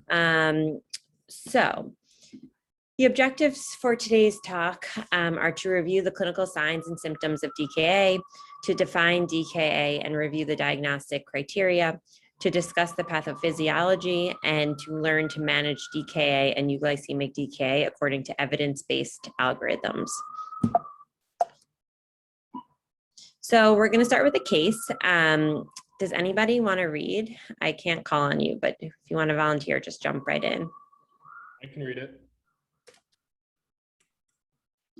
So the objectives for today's talk are to review the clinical signs and symptoms of DKA, to define DKA and review the diagnostic criteria, to discuss the pathophysiology, and to learn to manage DKA and euglycemic decay according to evidence-based algorithms. So we're going to start with a case. Does anybody want to read? I can't call on you, but if you want to volunteer, just jump right in. I can read it.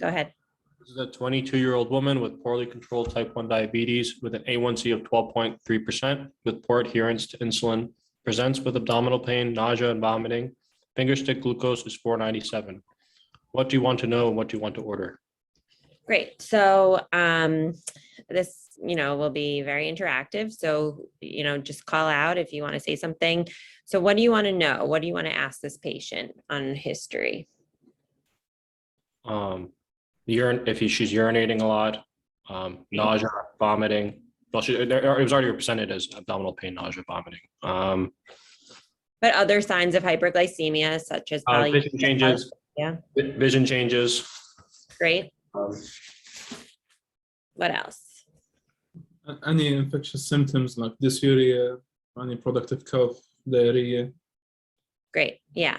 Go ahead. This is a 22-year-old woman with poorly controlled type 1 diabetes with an A1C of 12.3% with poor adherence to insulin, presents with abdominal pain, nausea, and vomiting. Finger stick glucose is 497. What do you want to know and what do you want to order? Great. So this, will be very interactive. So, just call out if you want to say something. So what do you want to know? What do you want to ask this patient on history? If she's urinating a lot, nausea, vomiting. Well, it was already represented as abdominal pain, nausea, vomiting. But other signs of hyperglycemia, such as vision changes. Yeah. Vision changes. Great. What else? Any infectious symptoms like dysuria, any productive cough, diarrhea. Great. Yeah.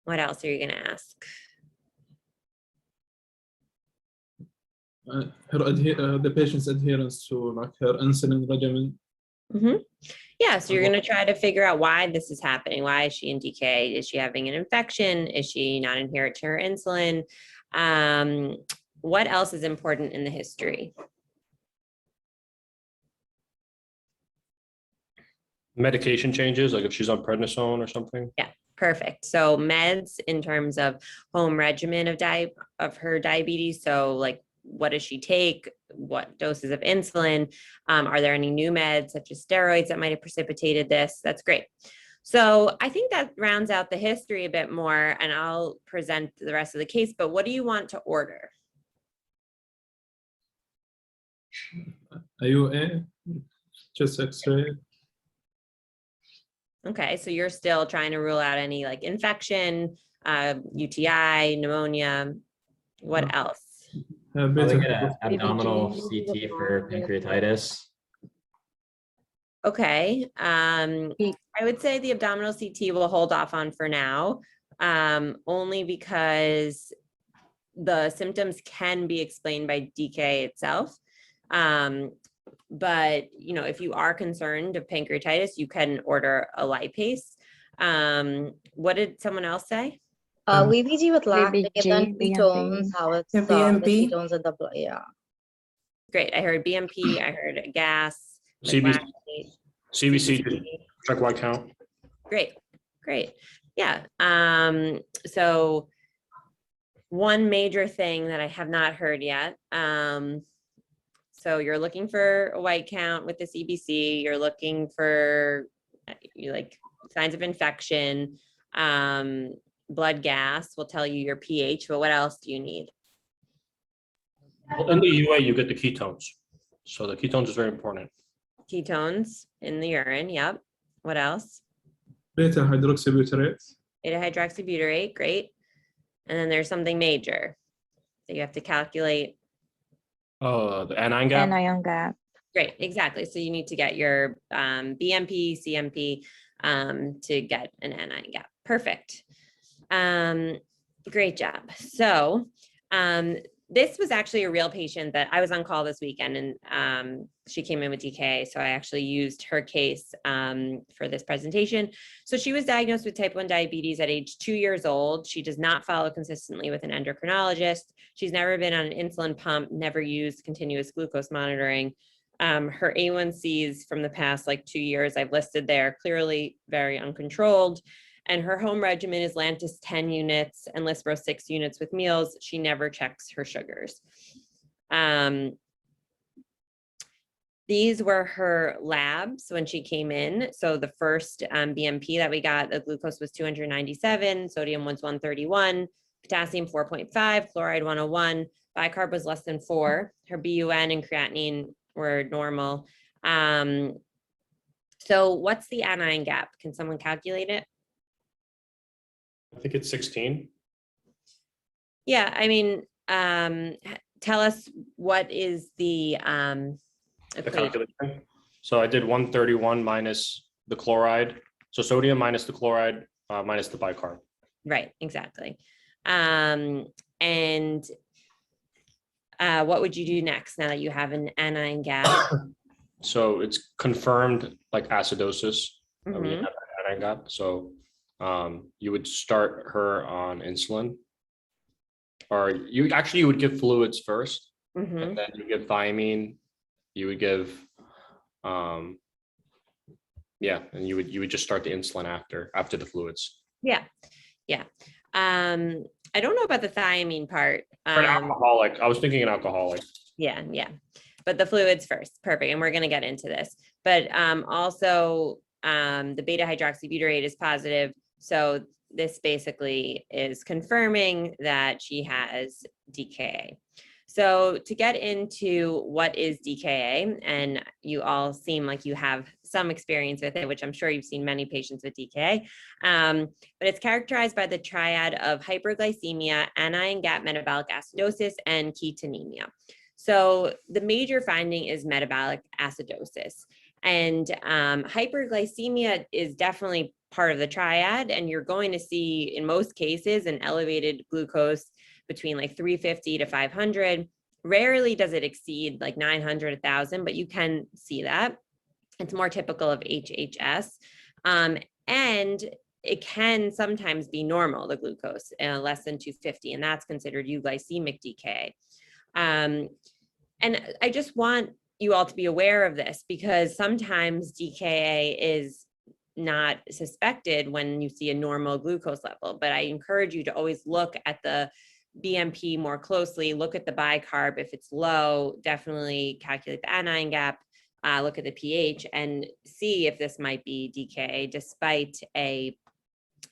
What else are you going to ask? The patient's adherence to her insulin regimen. Yeah, so you're going to try to figure out why this is happening. Why is she in DK? Is she having an infection? Is she not adherent to her insulin? What else is important in the history? Medication changes, like if she's on prednisone or something. Yeah, perfect. So meds in terms of home regimen of her diabetes. So like, what does she take? What doses of insulin? Are there any new meds such as steroids that might have precipitated this? That's great. So I think that rounds out the history a bit more, and I'll present the rest of the case, but what do you want to order? AUA, chest x-ray. Okay, so you're still trying to rule out any like infection, UTI, pneumonia. What else? Probably get an abdominal CT for pancreatitis. Okay, I would say the abdominal CT will hold off on for now, only because the symptoms can be explained by DK itself. But, if you are concerned of pancreatitis, you can order a lipase. What did someone else say? VBG with lactate and ketones, how it's the BMP. ketones in the blood, yeah. Great, I heard BMP, I heard gas, CBC, check white count. Great. Yeah, so one major thing that I have not heard yet, so you're looking for a white count with the CBC, you're looking for signs of infection, blood gas will tell you your pH, but what else do you need? Well, in the UA, you get the ketones. So the ketones is very important. Ketones in the urine, yep. What else? Beta hydroxybutyrate. Beta hydroxybutyrate, great. And then there's something major. So you have to calculate. Oh, the anion gap. Anion gap. Great, exactly. So you need to get your BMP, CMP to get an anion gap. Perfect. Great job. So this was actually a real patient that I was on call this weekend, and she came in with DK. So I actually used her case for this presentation. So she was diagnosed with type 1 diabetes at age 2 years old. She does not follow consistently with an endocrinologist. She's never been on an insulin pump, never used continuous glucose monitoring. Her A1Cs from the past 2 years I've listed there, clearly very uncontrolled. And her home regimen is Lantus 10 units and Lispro 6 units with meals. She never checks her sugars. These were her labs when she came in. So the first BMP that we got, the glucose was 297, sodium was 131, potassium 4.5, chloride 101, bicarb was less than 4. Her BUN and creatinine were normal. So what's the anion gap? Can someone calculate it? I think it's 16. Yeah, I mean, tell us what is the The equation. calculation. So I did 131 minus the chloride. So sodium minus the chloride minus the bicarb. Right, exactly. And what would you do next now that you have an anion gap? So it's confirmed like acidosis. We Mhm. have an anion gap. So you would start her on insulin, or you would give fluids first, Mhm. and then you give thiamine. You would give, yeah, and you would just start the insulin after the fluids. Yeah, yeah. I don't know about the thiamine part. For an alcoholic, I was thinking an alcoholic. Yeah, yeah. But the fluids first. Perfect. And we're going to get into this. But also the beta hydroxybutyrate is positive. So this basically is confirming that she has DKA. So to get into what is DKA, and you all seem like you have some experience with it, which I'm sure you've seen many patients with DKA, but it's characterized by the triad of hyperglycemia, anion gap metabolic acidosis, and ketonemia. So the major finding is metabolic acidosis, and hyperglycemia is definitely part of the triad, and you're going to see in most cases an elevated glucose between like 350 to 500. Rarely does it exceed like 900, 1,000, but you can see that. It's more typical of HHS. And it can sometimes be normal, the glucose, less than 250, and that's considered euglycemic DK. And I just want you all to be aware of this, because sometimes DKA is not suspected when you see a normal glucose level, but I encourage you to always look at the BMP more closely, look at the bicarb. If it's low, definitely calculate the anion gap, look at the pH, and see if this might be DKA despite a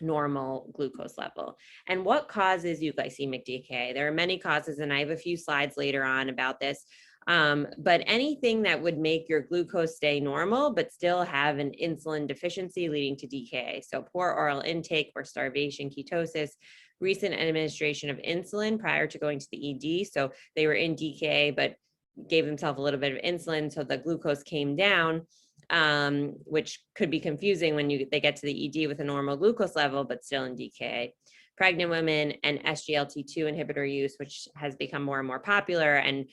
normal glucose level. And what causes euglycemic DK? There are many causes, and I have a few slides later on about this. But anything that would make your glucose stay normal, but still have an insulin deficiency leading to DKA. So poor oral intake or starvation, ketosis, recent administration of insulin prior to going to the ED. So they were in DKA, but gave themselves a little bit of insulin, so the glucose came down, which could be confusing when they get to the ED with a normal glucose level, but still in DKA. Pregnant women and SGLT2 inhibitor use, which has become more and more popular and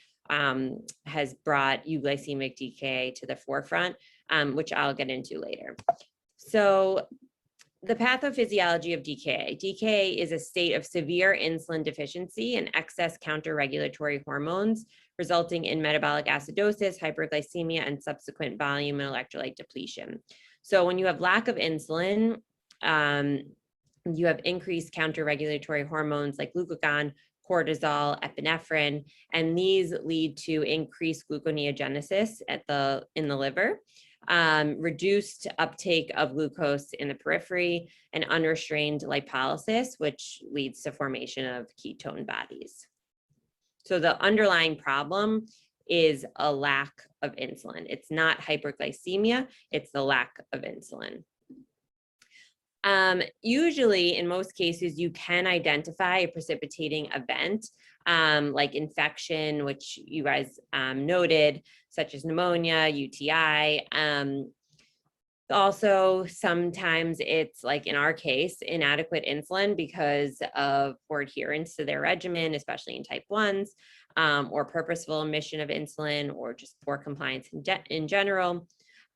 has brought euglycemic DKA to the forefront, which I'll get into later. So the pathophysiology of Dka. Dka is a state of severe insulin deficiency and excess counter-regulatory hormones, resulting in metabolic acidosis, hyperglycemia, and subsequent volume and electrolyte depletion. So when you have lack of insulin, you have increased counter-regulatory hormones like glucagon, cortisol, epinephrine, and these lead to increased gluconeogenesis in the liver, reduced uptake of glucose in the periphery, and unrestrained lipolysis, which leads to formation of ketone bodies. So the underlying problem is a lack of insulin. It's not hyperglycemia, it's the lack of insulin. Usually, in most cases, you can identify a precipitating event like infection, which you guys noted, such as pneumonia, UTI. Also, sometimes it's like in our case, inadequate insulin because of poor adherence to their regimen, especially in type 1s, or purposeful omission of insulin, or just poor compliance in general.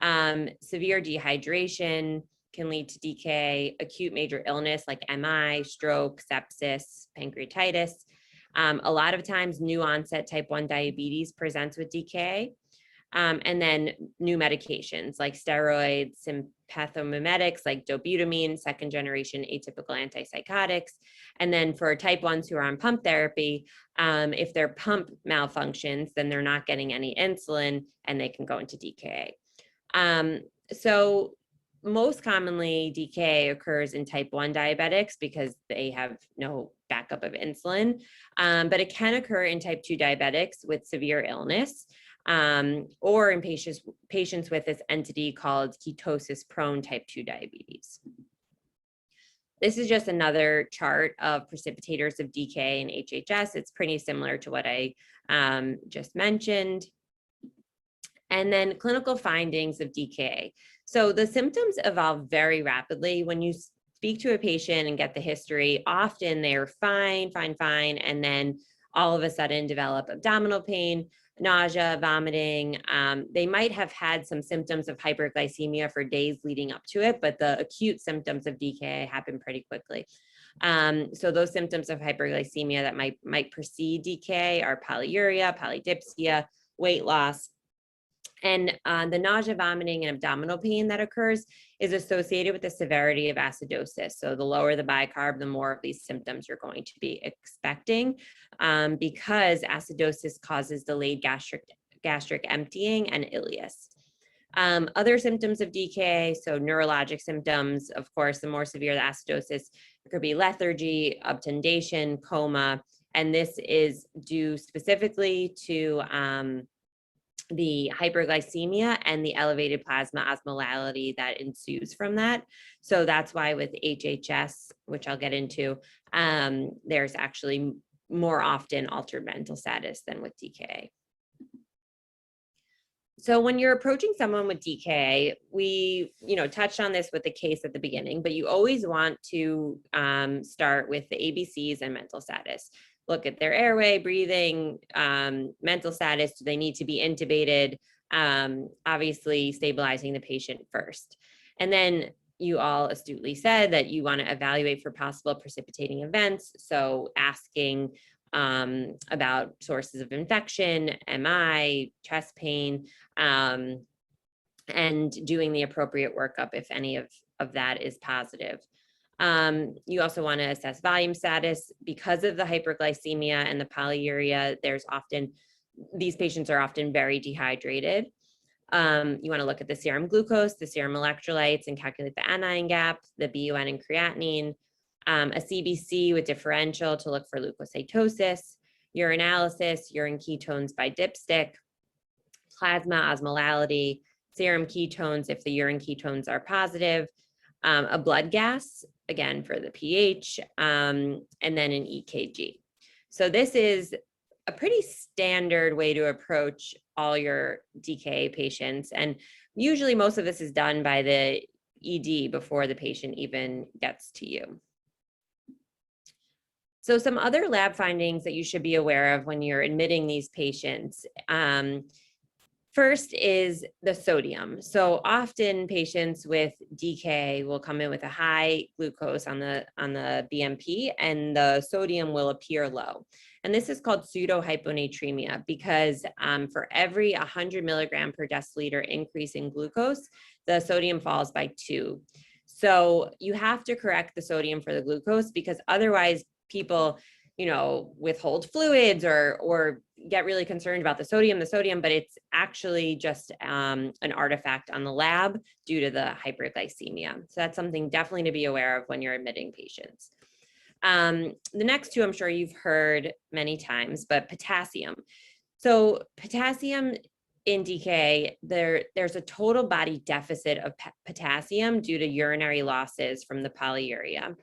Severe dehydration can lead to DK, acute major illness like MI, stroke, sepsis, pancreatitis. A lot of times new onset type 1 diabetes presents with DK. And then new medications like steroids, sympathomimetics like dobutamine, second generation atypical antipsychotics. And then for type 1s who are on pump therapy, if their pump malfunctions, then they're not getting any insulin and they can go into DKA. So most commonly DKA occurs in type 1 diabetics because they have no backup of insulin, but it can occur in type 2 diabetics with severe illness. or in patients with this entity called ketosis-prone type 2 diabetes. This is just another chart of precipitators of DK and HHS. It's pretty similar to what I just mentioned. And then clinical findings of DK. So the symptoms evolve very rapidly. When you speak to a patient and get the history, often they're fine, and then all of a sudden develop abdominal pain, nausea, vomiting. They might have had some symptoms of hyperglycemia for days leading up to it, but the acute symptoms of DK happen pretty quickly. So those symptoms of hyperglycemia that might precede DK are polyuria, polydipsia, weight loss. And the nausea, vomiting, and abdominal pain that occurs is associated with the severity of acidosis. So the lower the bicarb, the more of these symptoms you're going to be expecting, because acidosis causes delayed gastric emptying and ileus. Other symptoms of DK, so neurologic symptoms, of course, the more severe the acidosis, it could be lethargy, obtundation, coma, and this is due specifically to the hyperglycemia and the elevated plasma osmolality that ensues from that. So that's why with HHS, which I'll get into, there's actually more often altered mental status than with DKA. So when you're approaching someone with DKA, we touched on this with the case at the beginning, but you always want to start with the ABCs and mental status. Look at their airway, breathing, mental status. Do they need to be intubated? Obviously, stabilizing the patient first. And then you all astutely said that you want to evaluate for possible precipitating events. So asking about sources of infection, MI, chest pain, and doing the appropriate workup if any of that is positive. You also want to assess volume status because of the hyperglycemia and the polyuria. These patients are often very dehydrated. You want to look at the serum glucose, the serum electrolytes, and calculate the anion gap, the BUN and creatinine, a CBC with differential to look for leukocytosis, urinalysis, urine ketones by dipstick, plasma osmolality, serum ketones if the urine ketones are positive, a blood gas, again for the pH, and then an EKG. So this is a pretty standard way to approach all your DKA patients. And usually most of this is done by the ED before the patient even gets to you. So some other lab findings that you should be aware of when you're admitting these patients. First is the sodium. So often patients with DK will come in with a high glucose on the BMP and the sodium will appear low. And this is called pseudohyponatremia because for every 100 milligram per deciliter increase in glucose, the sodium falls by 2. So you have to correct the sodium for the glucose because otherwise people withhold fluids or get really concerned about the sodium, but it's actually just an artifact on the lab due to the hyperglycemia. So that's something definitely to be aware of when you're admitting patients. The next two I'm sure you've heard many times, but potassium. So potassium in DK, there's a total body deficit of potassium due to urinary losses from the polyuria.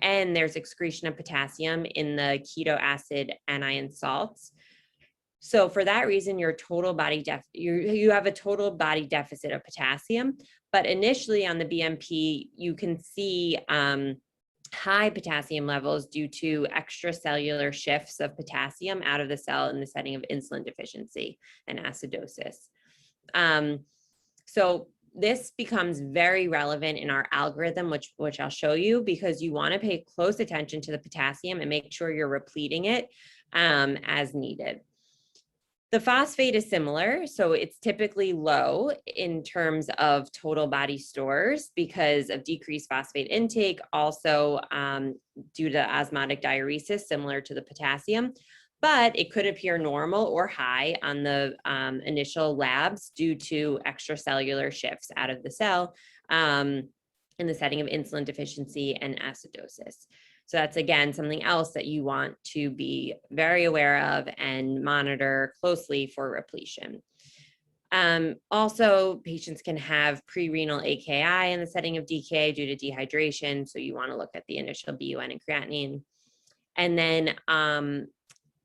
And there's excretion of potassium in the keto acid anion salts. So for that reason, your total body you have a total body deficit of potassium. But initially on the BMP, you can see high potassium levels due to extracellular shifts of potassium out of the cell in the setting of insulin deficiency and acidosis. So this becomes very relevant in our algorithm, which I'll show you, because you want to pay close attention to the potassium and make sure you're repleting it as needed. The phosphate is similar, so it's typically low in terms of total body stores because of decreased phosphate intake, also due to osmotic diuresis, similar to the potassium. But it could appear normal or high on the initial labs due to extracellular shifts out of the cell in the setting of insulin deficiency and acidosis. So that's, again, something else that you want to be very aware of and monitor closely for repletion. Also, patients can have pre-renal AKI in the setting of DK due to dehydration. So you want to look at the initial BUN and creatinine. And then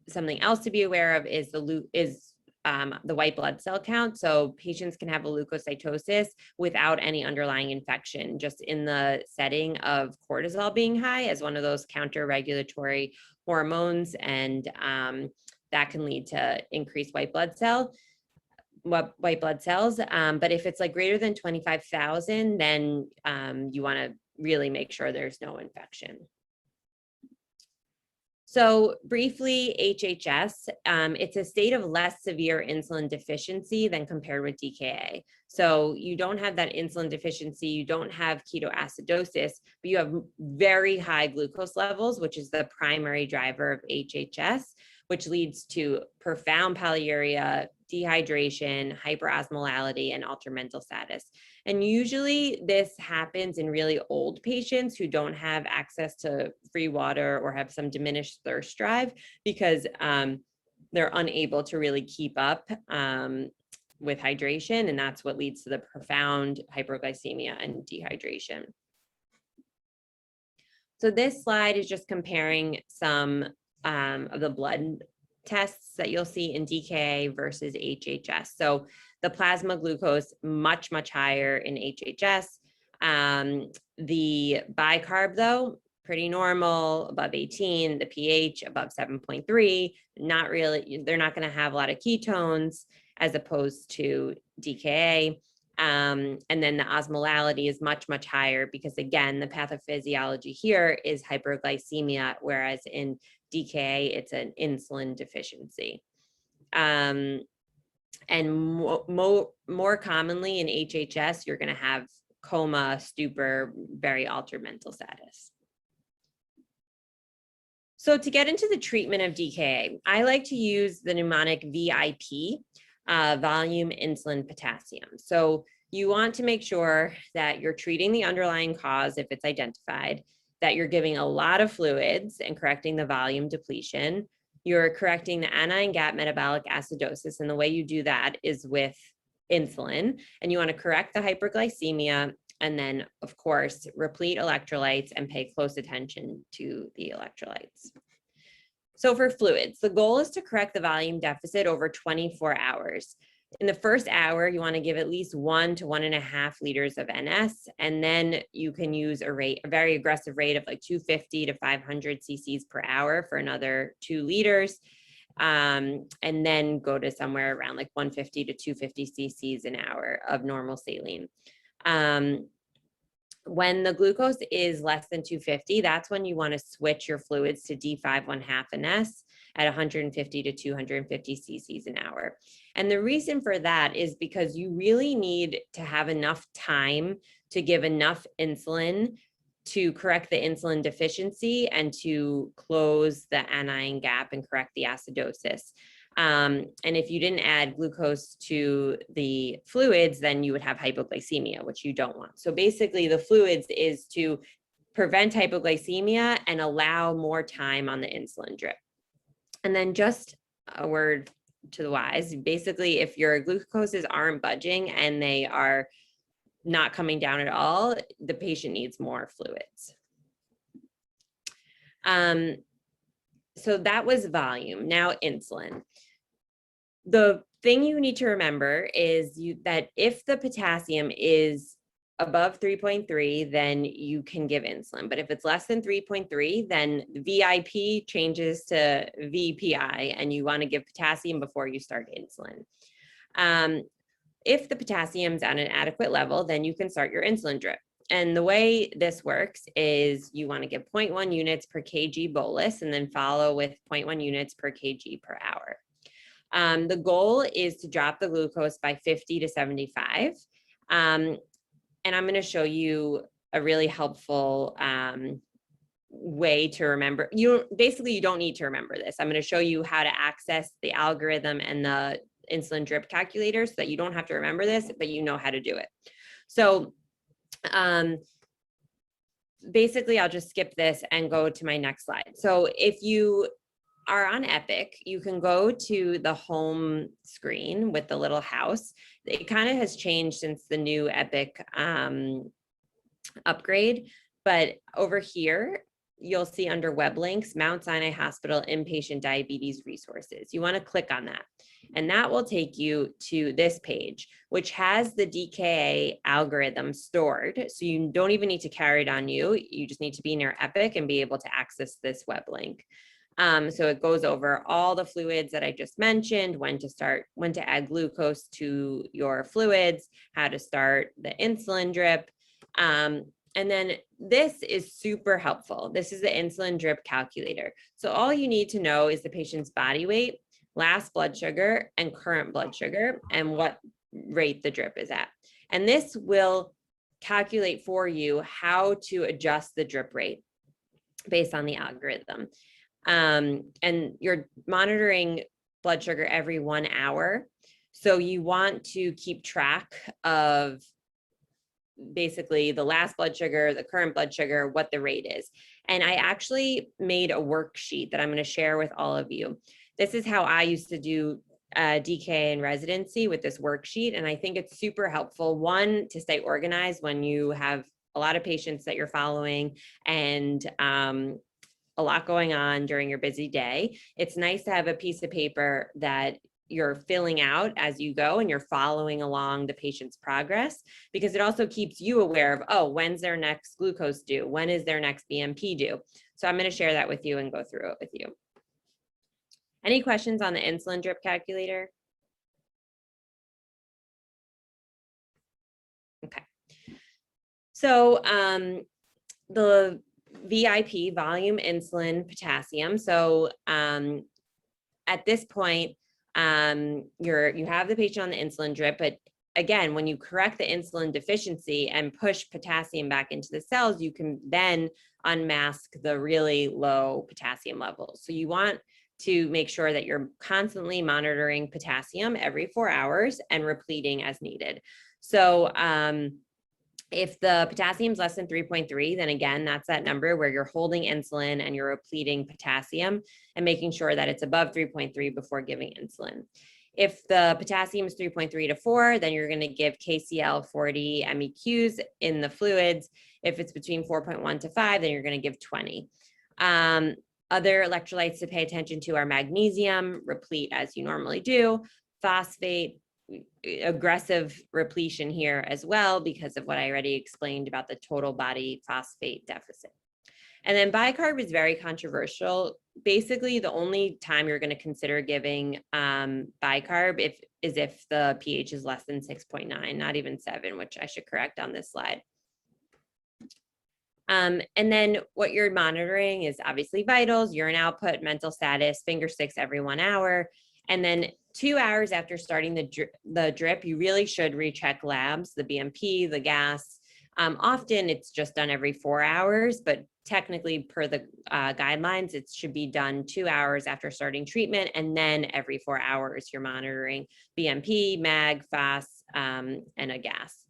something else to be aware of is the white blood cell count. So patients can have a leukocytosis without any underlying infection, just in the setting of cortisol being high as one of those counter-regulatory hormones. And that can lead to increased white blood cells. But if it's like greater than 25,000, then you want to really make sure there's no infection. So briefly, HHS, it's a state of less severe insulin deficiency than compared with DKA. So you don't have that insulin deficiency, you don't have ketoacidosis, but you have very high glucose levels, which is the primary driver of HHS, which leads to profound polyuria, dehydration, hyperosmolality, and altered mental status. And usually this happens in really old patients who don't have access to free water or have some diminished thirst drive because they're unable to really keep up with hydration. And that's what leads to the profound hyperglycemia and dehydration. So this slide is just comparing some of the blood tests that you'll see in DKA versus HHS. So the plasma glucose, much, much higher in HHS. The bicarb, though, pretty normal, above 18, the pH above 7.3, not really, they're not going to have a lot of ketones as opposed to DKA. And then the osmolality is much, much higher because, again, the pathophysiology here is hyperglycemia, whereas in DKA, it's an insulin deficiency. And more commonly in HHS, you're going to have coma, stupor, very altered mental status. So to get into the treatment of DKA, I like to use the mnemonic VIP, volume, insulin, potassium. So you want to make sure that you're treating the underlying cause if it's identified, that you're giving a lot of fluids and correcting the volume depletion. You're correcting the anion gap metabolic acidosis. And the way you do that is with insulin. And you want to correct the hyperglycemia and then, of course, replete electrolytes and pay close attention to the electrolytes. So for fluids, the goal is to correct the volume deficit over 24 hours. In the first hour, you want to give at least 1 to 1.5 liters of NS, and then you can use a very aggressive rate of like 250 to 500 cc's per hour for another 2 liters, and then go to somewhere around like 150 to 250 cc's an hour of normal saline. When the glucose is less than 250, that's when you want to switch your fluids to D5 1/2 NS at 150 to 250 cc's an hour. And the reason for that is because you really need to have enough time to give enough insulin to correct the insulin deficiency and to close the anion gap and correct the acidosis. And if you didn't add glucose to the fluids, then you would have hypoglycemia, which you don't want. So basically the fluids is to prevent hypoglycemia and allow more time on the insulin drip. And then just a word to the wise, basically if your glucoses aren't budging and they are not coming down at all, the patient needs more fluids. So that was volume. Now insulin. The thing you need to remember is that if the potassium is above 3.3, then you can give insulin. But if it's less than 3.3, then VIP changes to VPI, and you want to give potassium before you start insulin. If the potassium is at an adequate level, then you can start your insulin drip. And the way this works is you want to give 0.1 units per kg bolus and then follow with 0.1 units per kg per hour. The goal is to drop the glucose by 50 to 75. And I'm going to show you a really helpful way to remember. You don't need to remember this. I'm going to show you how to access the algorithm and the insulin drip calculator so that you don't have to remember this, but you know how to do it. So basically, I'll just skip this and go to my next slide. So if you are on Epic, you can go to the home screen with the little house. It kind of has changed since the new Epic upgrade, but over here, you'll see under web links, Mount Sinai Hospital Inpatient Diabetes Resources. You want to click on that, and that will take you to this page, which has the DKA algorithm stored. So you don't even need to carry it on you. You just need to be near Epic and be able to access this web link. So it goes over all the fluids that I just mentioned, when to add glucose to your fluids, how to start the insulin drip. And then this is super helpful. This is the insulin drip calculator. So all you need to know is the patient's body weight, last blood sugar, and current blood sugar, and what rate the drip is at. And this will calculate for you how to adjust the drip rate based on the algorithm. And you're monitoring blood sugar every 1 hour. So you want to keep track of basically the last blood sugar, the current blood sugar, what the rate is. And I actually made a worksheet that I'm going to share with all of you. This is how I used to do DK in residency with this worksheet. And I think it's super helpful, one, to stay organized when you have a lot of patients that you're following and a lot going on during your busy day. It's nice to have a piece of paper that you're filling out as you go and you're following along the patient's progress, because it also keeps you aware of, oh, when's their next glucose due? When is their next BMP due? So I'm going to share that with you and go through it with you. Any questions on the insulin drip calculator? Okay. So the VIP, volume insulin potassium. So at this point, you have the patient on the insulin drip, but again, when you correct the insulin deficiency and push potassium back into the cells, you can then unmask the really low potassium levels. So you want to make sure that you're constantly monitoring potassium every 4 hours and repleting as needed. So if the potassium is less than 3.3, then again, that's that number where you're holding insulin and you're repleting potassium and making sure that it's above 3.3 before giving insulin. If the potassium is 3.3 to 4, then you're going to give KCl 40 MEQs in the fluids. If it's between 4.1 to 5, then you're going to give 20. Other electrolytes to pay attention to are magnesium, replete as you normally do, phosphate, aggressive repletion here as well because of what I already explained about the total body phosphate deficit. And then bicarb is very controversial. Basically, the only time you're going to consider giving bicarb is if the pH is less than 6.9, not even 7, which I should correct on this slide. And then what you're monitoring is obviously vitals, urine output, mental status, finger sticks every 1 hour. And then 2 hours after starting the drip, you really should recheck labs, the BMP, the gas. Often it's just done every 4 hours, but technically per the guidelines, it should be done 2 hours after starting treatment. And then every 4 hours, you're monitoring BMP, MAG, FAS, and a gas.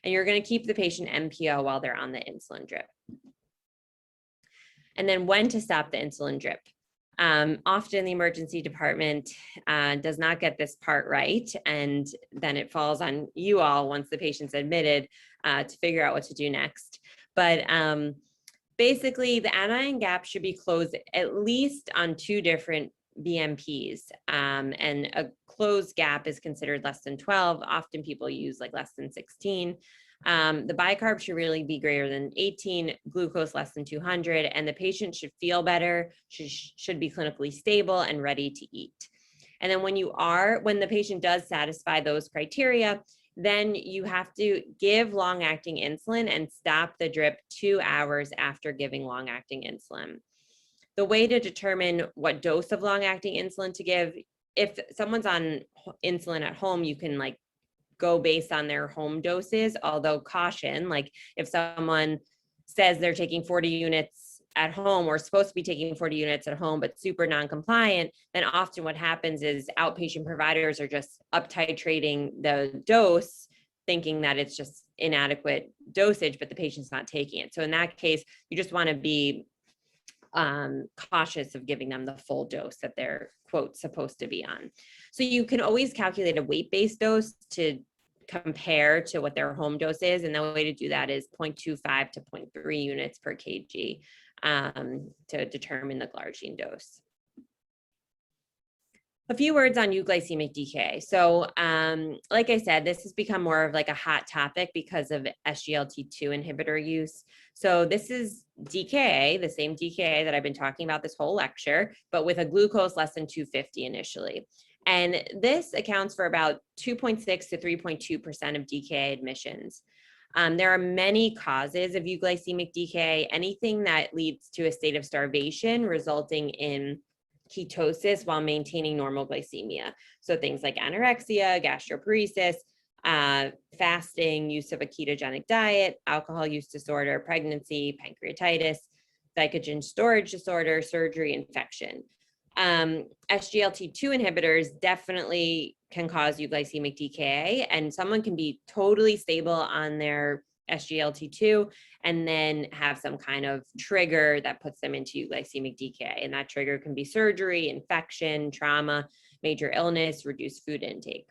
And you're going to keep the patient MPO while they're on the insulin drip. And then when to stop the insulin drip. Often the emergency department does not get this part right, and then it falls on you all once the patient's admitted to figure out what to do next. But basically, the anion gap should be closed at least on 2 different BMPs, and a closed gap is considered less than 12. Often people use like less than 16. The bicarb should really be greater than 18, glucose less than 200, and the patient should feel better, should be clinically stable and ready to eat. And then when the patient does satisfy those criteria, then you have to give long-acting insulin and stop the drip 2 hours after giving long-acting insulin. The way to determine what dose of long-acting insulin to give, if someone's on insulin at home, you can like go based on their home doses, although caution, like if someone says they're taking 40 units at home or supposed to be taking 40 units at home, but super non-compliant, then often what happens is outpatient providers are just up titrating the dose thinking that it's just inadequate dosage, but the patient's not taking it. So in that case, you just want to be cautious of giving them the full dose that they're, quote, supposed to be on. So you can always calculate a weight-based dose to compare to what their home dose is. And the way to do that is 0.25 to 0.3 units per kg to determine the glargine dose. A few words on euglycemic Dka. So like I said, this has become more of like a hot topic because of SGLT2 inhibitor use. So this is Dka, the same Dka that I've been talking about this whole lecture, but with a glucose less than 250 initially. And this accounts for about 2.6 to 3.2% of Dka admissions. There are many causes of euglycemic Dka, anything that leads to a state of starvation resulting in ketosis while maintaining normal glycemia. So things like anorexia, gastroparesis, fasting, use of a ketogenic diet, alcohol use disorder, pregnancy, pancreatitis, glycogen storage disorder, surgery, infection. SGLT2 inhibitors definitely can cause euglycemic Dka, and someone can be totally stable on their SGLT2 and then have some kind of trigger that puts them into euglycemic Dka. And that trigger can be surgery, infection, trauma, major illness, reduced food intake.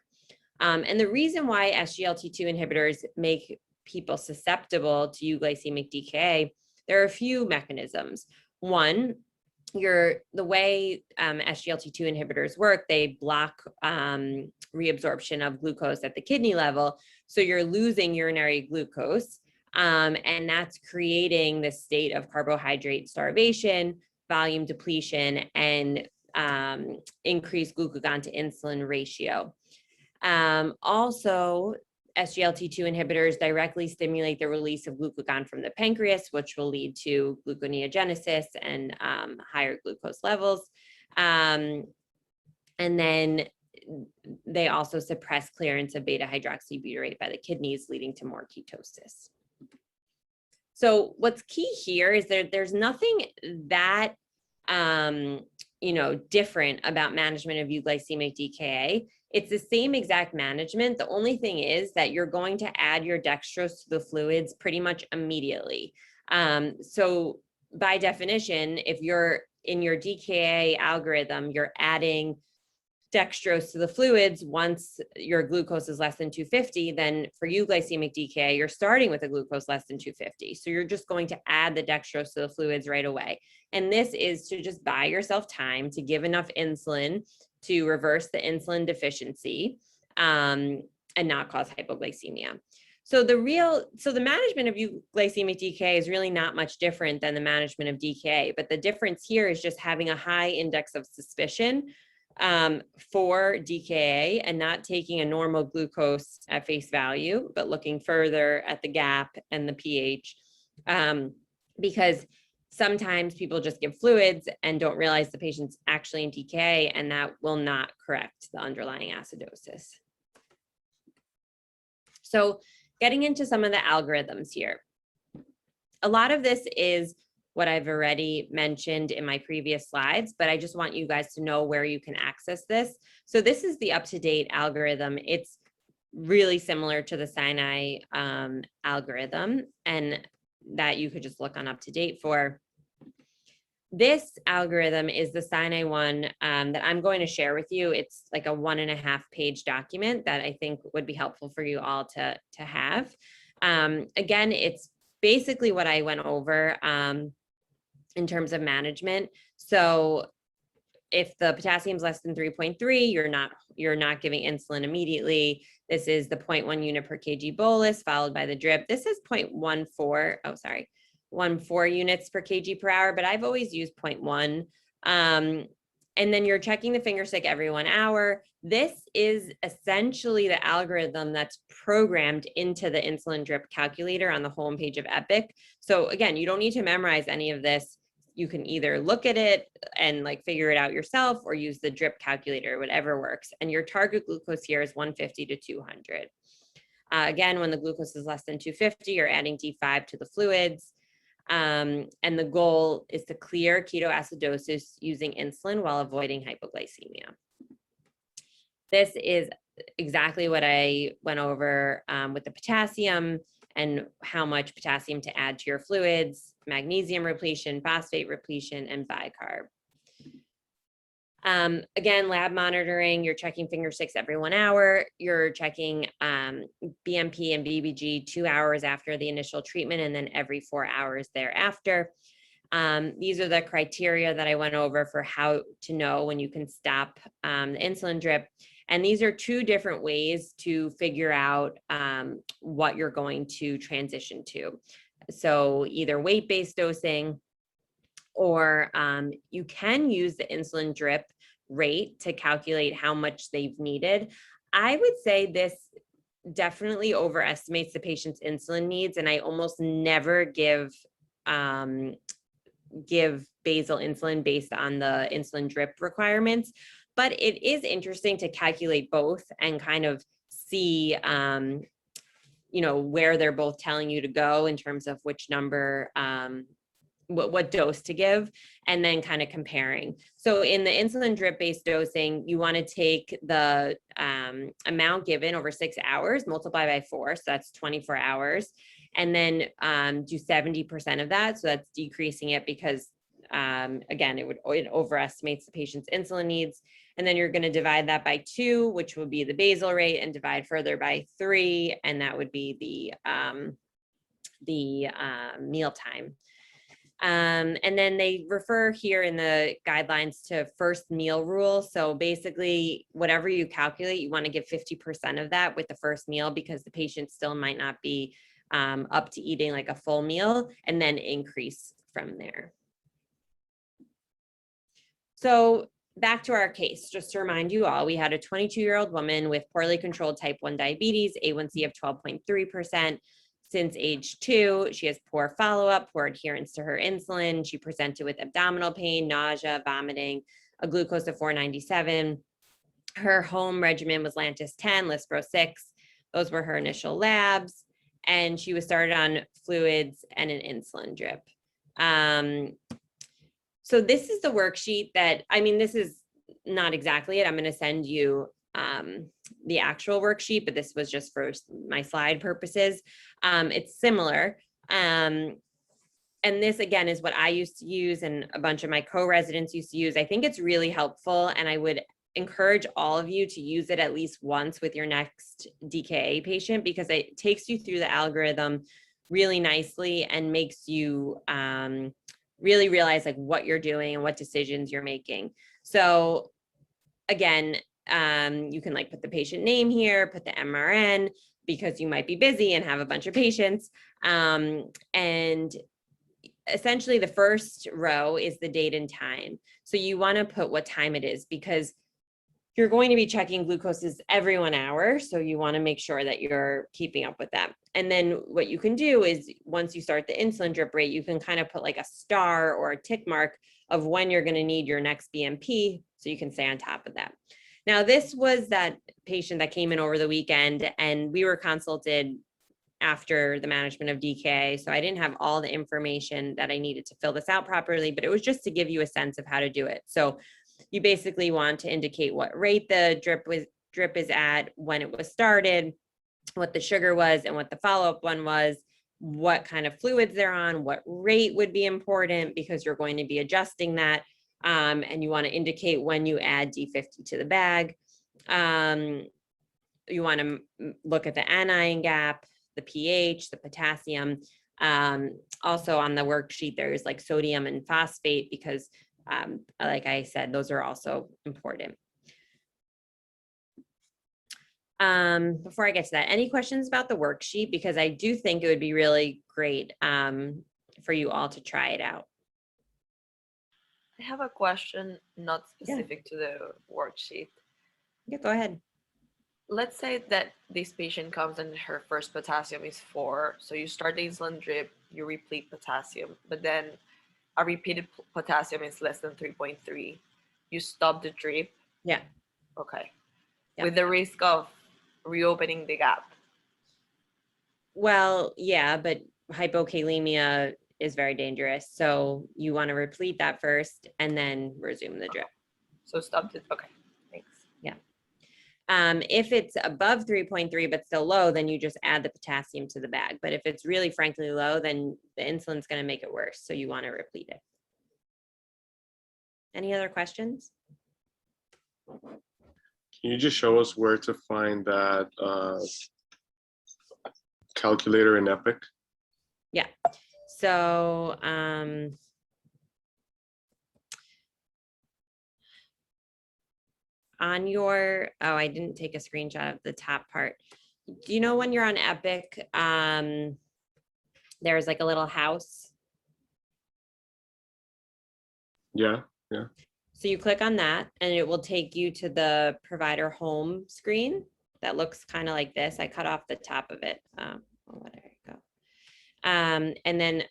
And the reason why SGLT2 inhibitors make people susceptible to euglycemic Dka, there are a few mechanisms. One, the way SGLT2 inhibitors work, they block reabsorption of glucose at the kidney level. So you're losing urinary glucose, and that's creating this state of carbohydrate starvation, volume depletion, and increased glucagon to insulin ratio. Also, SGLT2 inhibitors directly stimulate the release of glucagon from the pancreas, which will lead to gluconeogenesis and higher glucose levels. And then they also suppress clearance of beta hydroxybutyrate by the kidneys, leading to more ketosis. So what's key here is there's nothing that different about management of euglycemic Dka. It's the same exact management. The only thing is that you're going to add your dextrose to the fluids pretty much immediately. So by definition, if you're in your Dka algorithm, you're adding dextrose to the fluids once your glucose is less than 250, then for euglycemic Dka, you're starting with a glucose less than 250. So you're just going to add the dextrose to the fluids right away. And this is to just buy yourself time to give enough insulin to reverse the insulin deficiency and not cause hypoglycemia. So the management of euglycemic Dka is really not much different than the management of Dka, but the difference here is just having a high index of suspicion for Dka and not taking a normal glucose at face value, but looking further at the gap and the pH, because sometimes people just give fluids and don't realize the patient's actually in Dka, and that will not correct the underlying acidosis. So getting into some of the algorithms here. A lot of this is what I've already mentioned in my previous slides, but I just want you guys to know where you can access this. So this is the up-to-date algorithm. It's really similar to the Sinai algorithm, and that you could just look on up-to-date for. This algorithm is the Sinai one that I'm going to share with you. It's like a 1.5-page document that I think would be helpful for you all to have. Again, it's basically what I went over in terms of management. So if the potassium is less than 3.3, you're not giving insulin immediately. This is the 0.1 unit per kg bolus followed by the drip. This is 0.14 units per kg per hour, but I've always used 0.1. And then you're checking the finger stick every 1 hour. This is essentially the algorithm that's programmed into the insulin drip calculator on the homepage of Epic. So again, you don't need to memorize any of this. You can either look at it and like figure it out yourself or use the drip calculator, whatever works. And your target glucose here is 150 to 200. Again, when the glucose is less than 250, you're adding D5 to the fluids. And the goal is to clear ketoacidosis using insulin while avoiding hypoglycemia. This is exactly what I went over with the potassium and how much potassium to add to your fluids, magnesium repletion, phosphate repletion, and bicarb. Again, lab monitoring, you're checking finger sticks every 1 hour. You're checking BMP and BBG 2 hours after the initial treatment and then every 4 hours thereafter. These are the criteria that I went over for how to know when you can stop the insulin drip. And these are 2 different ways to figure out what you're going to transition to. So either weight-based dosing, or you can use the insulin drip rate to calculate how much they've needed. I would say this definitely overestimates the patient's insulin needs, and I almost never give basal insulin based on the insulin drip requirements. But it is interesting to calculate both and kind of see where they're both telling you to go in terms of which number, what dose to give, and then kind of comparing. So in the insulin drip based dosing, you want to take the amount given over 6 hours, multiply by 4, so that's 24 hours, and then do 70% of that. So that's decreasing it because again, it overestimates the patient's insulin needs. And then you're going to divide that by 2, which would be the basal rate, and divide further by 3, and that would be the meal time. And then they refer here in the guidelines to first meal rule. So basically, whatever you calculate, you want to give 50% of that with the first meal, because the patient still might not be up to eating like a full meal, and then increase from there. So back to our case, just to remind you all, we had a 22-year-old woman with poorly controlled type 1 diabetes, A1C of 12.3%. Since age 2, she has poor follow-up, poor adherence to her insulin. She presented with abdominal pain, nausea, vomiting, a glucose of 497. Her home regimen was Lantus 10, Lispro 6. Those were her initial labs. And she was started on fluids and an insulin drip. So this is the worksheet that, this is not exactly it. I'm going to send you the actual worksheet, but this was just for my slide purposes. It's similar. And this again is what I used to use and a bunch of my co-residents used to use. I think it's really helpful, and I would encourage all of you to use it at least once with your next DKA patient, because it takes you through the algorithm really nicely and makes you really realize like what you're doing and what decisions you're making. So again, you can like put the patient name here, put the MRN, because you might be busy and have a bunch of patients. And essentially the first row is the date and time. So you want to put what time it is, because you're going to be checking glucoses every 1 hour. So you want to make sure that you're keeping up with that. And then what you can do is once you start the insulin drip rate, you can kind of put like a star or a tick mark of when you're going to need your next BMP, so you can stay on top of that. Now, this was that patient that came in over the weekend, and we were consulted after the management of Decay. So I didn't have all the information that I needed to fill this out properly, but it was just to give you a sense of how to do it. So you basically want to indicate what rate the drip is at, when it was started, what the sugar was, and what the follow-up one was, what kind of fluids they're on, what rate would be important, because you're going to be adjusting that. And you want to indicate when you add D50 to the bag. You want to look at the anion gap, the pH, the potassium. Also on the worksheet, there's like sodium and phosphate, because like I said, those are also important. Before I get to that, any questions about the worksheet? Because I do think it would be really great for you all to try it out. I have a question not specific to the worksheet. Yeah, go ahead. Let's say that this patient comes and her first potassium is 4. So you start the insulin drip, you replete potassium, but then a repeated potassium is less than 3.3. You stop the drip. Yeah. Okay. Yep. With the risk of reopening the gap. Well, yeah, but hypokalemia is very dangerous. So you want to replete that first and then resume the drip. So stop it. Okay, thanks. Yeah. If it's above 3.3 but still low, then you just add the potassium to the bag. But if it's really frankly low, then the insulin's going to make it worse. So you want to replete it. Any other questions? Can you just show us where to find that calculator in Epic? Yeah. So on your, oh, I didn't take a screenshot of the top part. Do you know when you're on Epic, there's like a little house? Yeah. So you click on that and it will take you to the provider home screen that looks kind of like this. I cut off the top of it. Oh, there you go. And then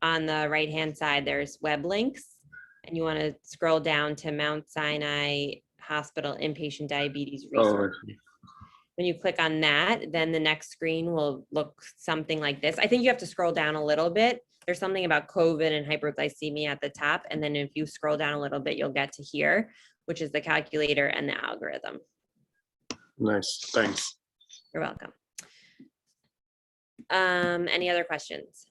on the right-hand side, there's web links and you want to scroll down to Mount Sinai Hospital Inpatient Diabetes Resource. Oh, When you click on that, then the next screen will look something like this. I think you have to scroll down a little bit. There's something about COVID and hyperglycemia at the top. And then if you scroll down a little bit, you'll get to here, which is the calculator and the algorithm. nice. Thanks. You're welcome. Any other questions?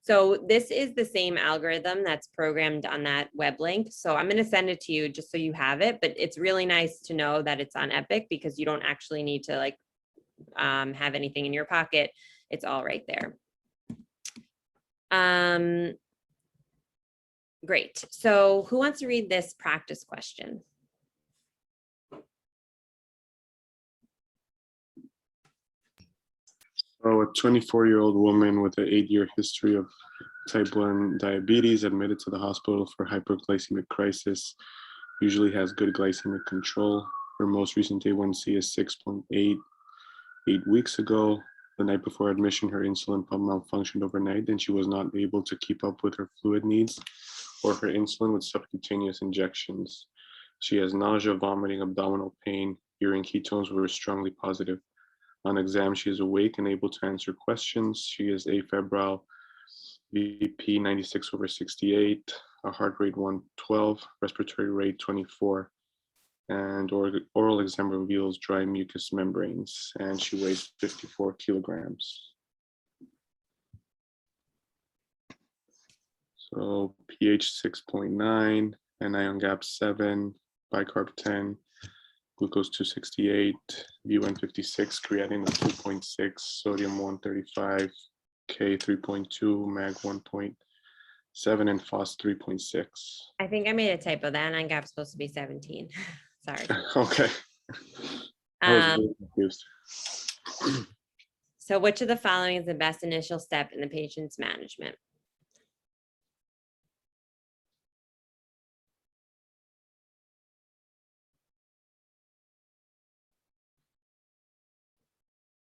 So this is the same algorithm that's programmed on that web link. So I'm going to send it to you just so you have it, but it's really nice to know that it's on Epic because you don't actually need to like have anything in your pocket. It's all right there. Great. So who wants to read this practice question? So a 24-year-old woman with an 8-year history of type 1 diabetes admitted to the hospital for hyperglycemic crisis, usually has good glycemic control. Her most recent A1C is 6.8. 8 weeks ago, the night before admission, her insulin pump malfunctioned overnight and she was not able to keep up with her fluid needs or her insulin with subcutaneous injections. She has nausea, vomiting, abdominal pain. Urine ketones were strongly positive. On exam, she is awake and able to answer questions. She is afebrile, BP 96/68, a heart rate 112, respiratory rate 24, and oral exam reveals dry mucous membranes, and she weighs 54 kilograms. So pH 6.9, Anion Gap 7, Bicarb 10, glucose 268, B1 56, creatinine of 2.6, sodium 135, K 3.2, Mag 1.7, and Phos 3.6. I think I made a typo. The Anion Gap's supposed to be 17. Sorry. Okay. I was really confused. So which of the following is the best initial step in the patient's management?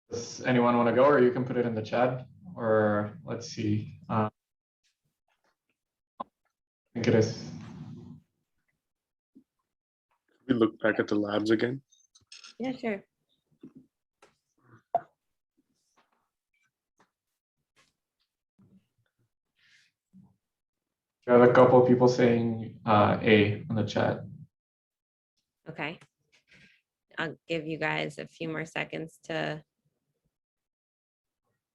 Does anyone want to go, or you can put it in the chat, or let's see. I think it is. We look back at the labs again. Yeah, sure. I have a couple of people saying A in the chat. Okay. I'll give you guys a few more seconds to.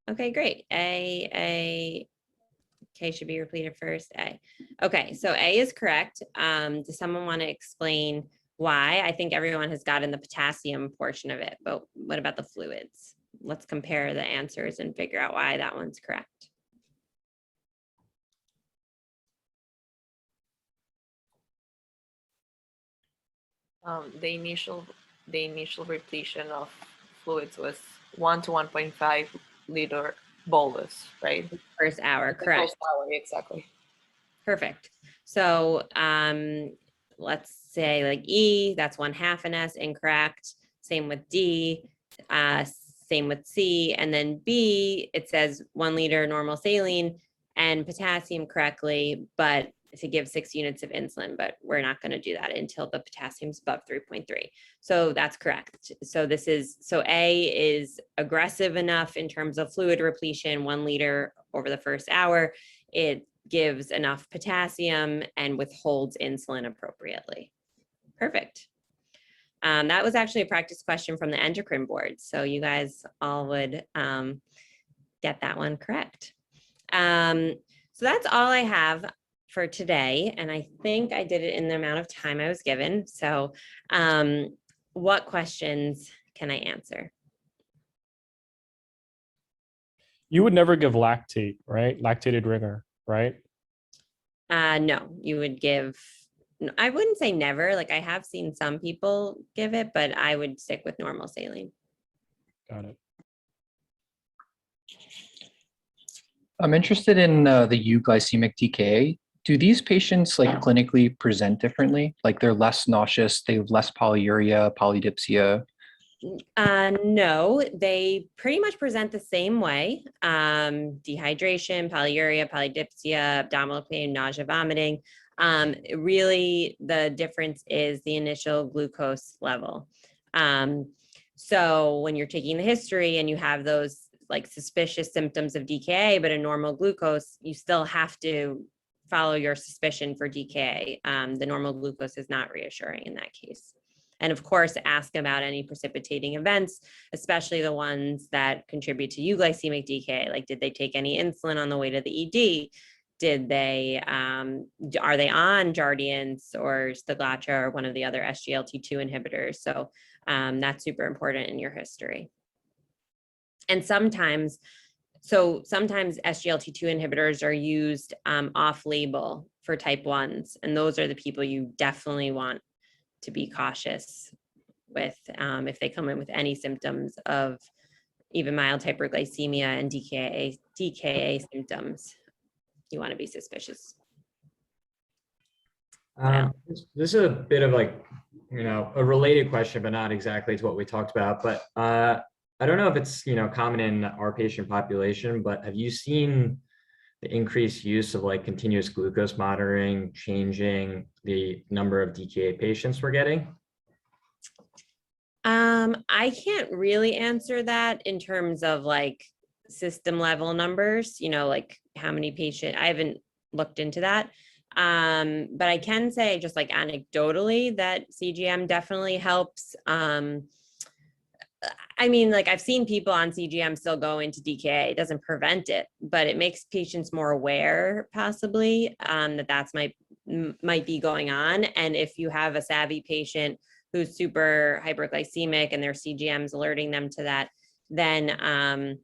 Okay, great. K should be repeated first. A. Okay, so A is correct. Does someone want to explain why? I think everyone has gotten the potassium portion of it, but what about the fluids? Let's compare the answers and figure out why that one's correct. The initial repletion of fluids was 1 to 1.5 liter bolus, right? First hour, correct. First hour, exactly. Perfect. So let's say like E, that's 1/2 an S, incorrect. Same with D, same with C, and then B, it says 1 liter normal saline and potassium correctly, but to give 6 units of insulin, but we're not going to do that until the potassium's above 3.3. So that's correct. So so A is aggressive enough in terms of fluid repletion, 1 liter over the first hour. It gives enough potassium and withholds insulin appropriately. Perfect. That was actually a practice question from the endocrine board. So you guys all would get that one correct. So that's all I have for today. And I think I did it in the amount of time I was given. So what questions can I answer? You would never give lactate, right? Lactated ringer, right? No, you would give, I wouldn't say never. Like I have seen some people give it, but I would stick with normal saline. Got it. I'm interested in the euglycemic Dka. Do these patients like clinically present differently? Like they're less nauseous, they have less polyuria, polydipsia? No, they pretty much present the same way. Dehydration, polyuria, polydipsia, abdominal pain, nausea, vomiting. Really, the difference is the initial glucose level. So when you're taking the history and you have those like suspicious symptoms of DKA, but a normal glucose, you still have to follow your suspicion for DKA. The normal glucose is not reassuring in that case. And of course, ask about any precipitating events, especially the ones that contribute to euglycemic DKA. Like, did they take any insulin on the way to the ED? Did they, are they on Jardiance or Stiglacha or one of the other SGLT2 inhibitors? So that's super important in your history. And sometimes SGLT2 inhibitors are used off-label for type 1s, and those are the people you definitely want to be cautious with if they come in with any symptoms of even mild hyperglycemia and DKA symptoms. You want to be suspicious. This is a bit of like, a related question, but not exactly to what we talked about. But I don't know if it's, common in our patient population, but have you seen the increased use of like continuous glucose monitoring changing the number of DKA patients we're getting? I can't really answer that in terms of like system level numbers, like how many patients. I haven't looked into that. But I can say just like anecdotally that CGM definitely helps. I mean, like I've seen people on CGM still go into DKA. It doesn't prevent it, but it makes patients more aware possibly that might be going on. And if you have a savvy patient who's super hyperglycemic and their CGM's alerting them to that, then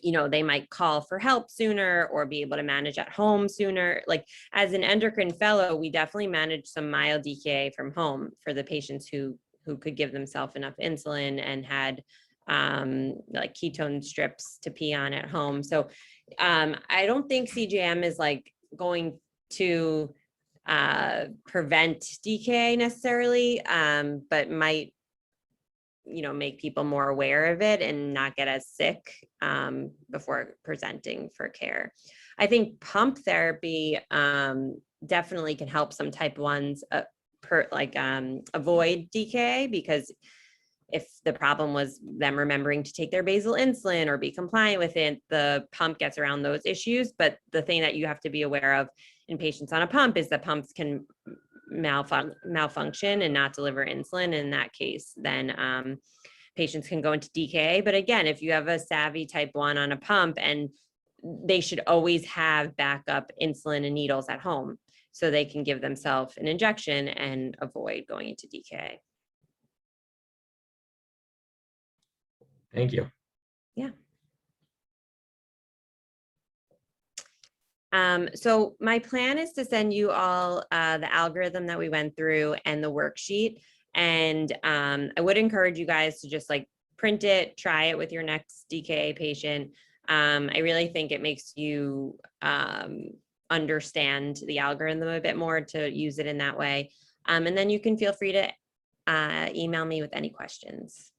they might call for help sooner or be able to manage at home sooner. Like as an endocrine fellow, we definitely manage some mild DKA from home for the patients who could give themselves enough insulin and had like ketone strips to pee on at home. So I don't think CGM is like going to prevent DKA necessarily, but might make people more aware of it and not get as sick before presenting for care. I think pump therapy definitely can help some type 1s avoid DKA, because if the problem was them remembering to take their basal insulin or be compliant with it, the pump gets around those issues. But the thing that you have to be aware of in patients on a pump is that pumps can malfunction and not deliver insulin. In that case, then patients can go into DKA. But again, if you have a savvy type 1 on a pump, and they should always have backup insulin and needles at home so they can give themselves an injection and avoid going into DKA. Thank you. Yeah. So my plan is to send you all the algorithm that we went through and the worksheet. And I would encourage you guys to just like print it, try it with your next DKA patient. I really think it makes you understand the algorithm a bit more to use it in that way. And then you can feel free to email me with any questions.